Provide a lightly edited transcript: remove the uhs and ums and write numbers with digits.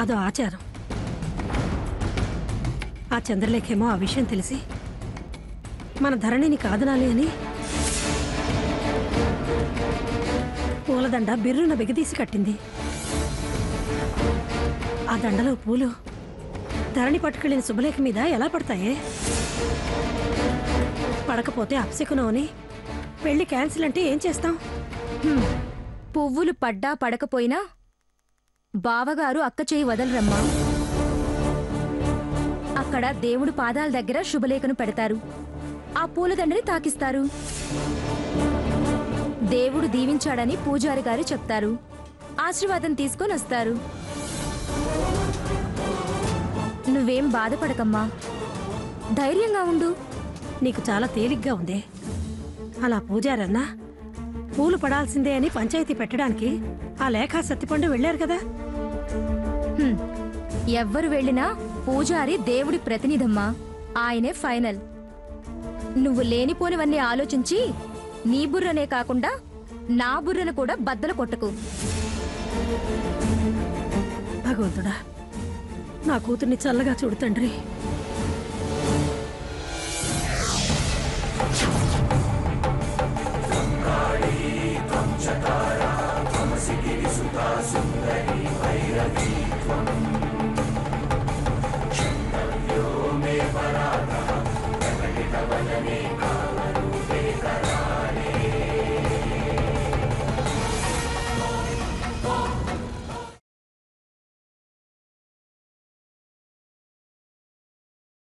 అదో ఆచారం. ఆ చంద్రలేఖేమో ఆ విషయం తెలిసి మన ధరణిని కాదనాలి అని పూలదండ బిర్రున బిగదీసి కట్టింది. ఆ దండలో పూలు ధరణి పట్టుకెళ్ళిన శుభలేఖ మీద ఎలా పడతాయే? పడకపోతే అప్సెకునో అని పెళ్లి క్యాన్సిల్ అంటే ఏం చేస్తాం? పువ్వులు పడ్డా పడకపోయినా బావగారు అక్క చేయి వదలరమ్మా. అక్కడ దేవుడు పాదాల దగ్గర శుభలేఖను పెడతారు, ఆ పూలదండని తాకిస్తారు. దేవుడు దీవించాడని పూజారి గారు చెప్తారు, ఆశీర్వాదం తీసుకొని వస్తారు. నువ్వేం బాధపడకమ్మా, ధైర్యంగా ఉండు. నీకు చాలా తేలిగ్గా ఉందే. అలా పూజారన్నా పూలు పడాల్సిందే అని పంచాయతీ పెట్టడానికి ఆ లేఖ సత్తిపండు వెళ్లారు కదా. ఎవ్వరు వెళ్ళినా పూజారి దేవుడి ప్రతినిధమ్మా, ఆయనే ఫైనల్. నువ్వు లేనిపోనివన్నీ ఆలోచించి నీ బుర్రనే కాకుండా నా బుర్రను కూడా బద్దలు కొట్టకు. భగవంతుడా, నా కూతుర్ని చల్లగా చూడు తండ్రి. మే